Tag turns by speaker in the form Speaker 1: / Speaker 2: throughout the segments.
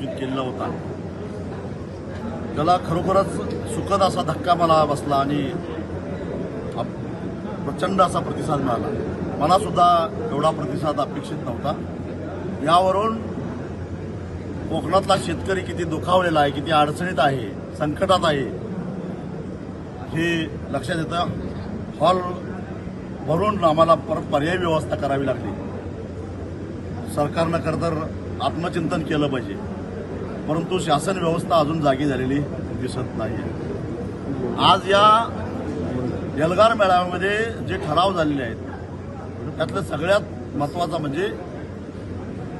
Speaker 1: आयोजित केलेला होता त्याला खरोखरच सुखद असा धक्का मला बसला आणि प्रचंड असा प्रतिसाद मिळाला। मला सुद्धा एवढा प्रतिसाद अपेक्षित नव्हता। यावरून कोकणातला शेतकरी किती दुखावलेला आहे, किती अडचणीत आहे, संकटात आहे हे लक्षात येतं। हॉल भरून आम्हाला परत पर्यायी व्यवस्था करावी लागली। सरकारनं खरं तर आत्मचिंतन केलं पाहिजे, परंतु शासन व्यवस्था अजून जागी झालेली दिसत नाही। आज या एल्गार मेळाव्यामध्ये जे ठराव झालेले आहेत त्यातलं सगळ्यात महत्त्वाचा म्हणजे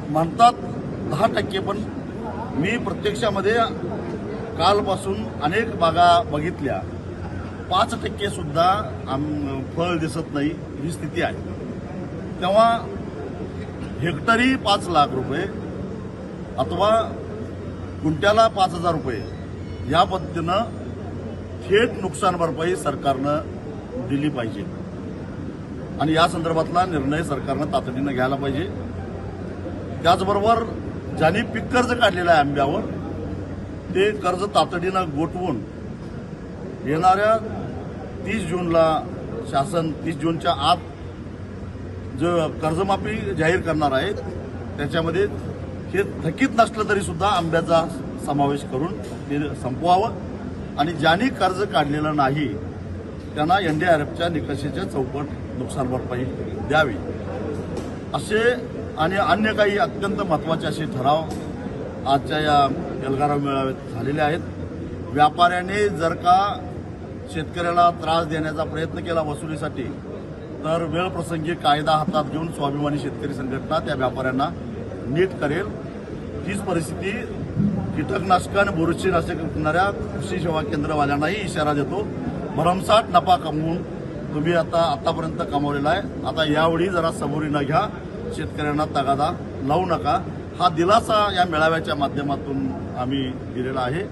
Speaker 1: म्हणतात 10%, पण मी प्रत्यक्षामध्ये कालपासून अनेक बागा बघितल्या, 5% सुद्धा फळ दिसत नाही ही स्थिती आहे। तेव्हा हेक्टरी 5 लाख रुपये अथवा गुंठ्याला 5,000 रुपये या पद्धतीनं थेट नुकसान भरपाई सरकारनं दिली पाहिजे आणि या संदर्भातला निर्णय सरकारनं तातडीनं घ्यायला पाहिजे। त्याचबरोबर ज्यांनी पीक कर्ज काढलेलं आहे आंब्यावर ते कर्ज तातडीनं गोठवून येणाऱ्या 30 जूनला शासन 30 जूनच्या आत जो कर्जमाफी जाहीर करणार आहे त्याच्यामध्ये हे थकीत नसलं तरी सुद्धा आंब्याचा समावेश करून ते संपवावं आणि ज्यांनी कर्ज काढलेलं नाही त्यांना NDRFच्या निकषेच्या चौपट नुकसान भरपाई द्यावी असे आणि अन्य काही अत्यंत महत्त्वाचे असे ठराव आजच्या या एल्गार मेळाव्यात झालेले आहेत। व्यापाऱ्याने जर का शेतकऱ्याला त्रास देण्याचा प्रयत्न केला वसुलीसाठी तर वेळप्रसंगी कायदा हातात घेऊन स्वाभिमानी शेतकरी संघटना त्या व्यापाऱ्यांना नीट करेल। हीच परिस्थिती कीटकनाशक आणि बुरशीनाशक विकणाऱ्या कृषी सेवा केंद्रवाल्यांनाही इशारा देतो। भरमसाठ नफा कमवून तुम्ही आतापर्यंत कमावलेला आहे, आता यावेळी जरा सबुरीनं घ्या, शेतकऱ्यांना तगादा लावू नका। हा दिलासा या मेळाव्याच्या माध्यमातून आम्ही दिलेला आहे।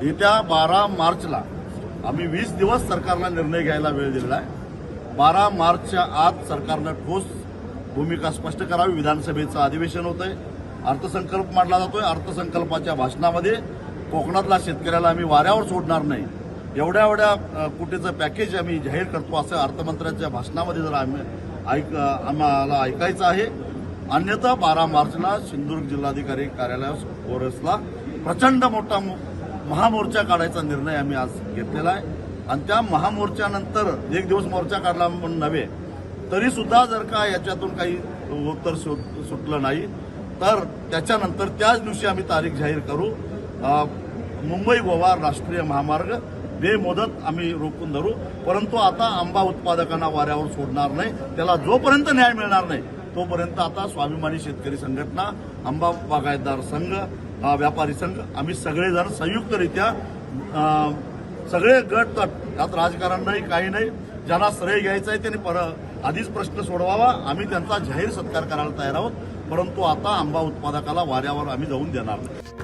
Speaker 1: येत्या 12 मार्चला आम्ही 20 दिवस सरकारला निर्णय घ्यायला वेळ दिलेला आहे। 12 मार्चच्या आत सरकारनं ठोस भूमिका स्पष्ट करावी। विधानसभेचं अधिवेशन होतंय, अर्थसंकल्प मांडला जातोय। अर्थसंकल्पाच्या भाषणामध्ये कोकणातल्या शेतकऱ्याला आम्ही वाऱ्यावर सोडणार नाही, एवढ्या कोटीचं पॅकेज आम्ही जाहीर करतो असं अर्थमंत्र्यांच्या भाषणामध्ये जर आम्हाला ऐकायचं आहे। अन्यथा 12 मार्चला सिंधुदुर्ग जिल्हाधिकारी कार्यालयाला प्रचंड मोठा महामोर्चा काढायचा निर्णय आम्ही आज घेतलेला आहे आणि त्या महामोर्चानंतर एक दिवस मोर्चा काढला म्हणून नव्हे तरी सुद्धा जर का याच्यातून काही उत्तर सुटलं नाही तर त्याच्यानंतर त्याच दिवशी आम्ही तारीख जाहीर करू। मुंबई गोवा राष्ट्रीय महामार्ग बेमुदत आम्ही रोखून धरू, परंतु आता आंबा उत्पादकांना वाऱ्यावर सोडणार नाही। त्याला जोपर्यंत न्याय मिळणार नाही तोपर्यंत आता स्वाभिमानी शेतकरी संघटना, आंबा बागायतदार संघ, व्यापारी संघ आम्ही सगळेजण संयुक्तरित्या सगळे गट तट, त्यात राजकारण नाही काही नाही, ज्यांना श्रेय घ्यायचं आहे त्यांनी आधीच प्रश्न सोडवावा। आम्ही त्यांचा जाहीर सत्कार करायला तयार आहोत, परंतु आता आंबा उत्पादकाला वाऱ्यावर आम्ही जाऊन देणार नाही।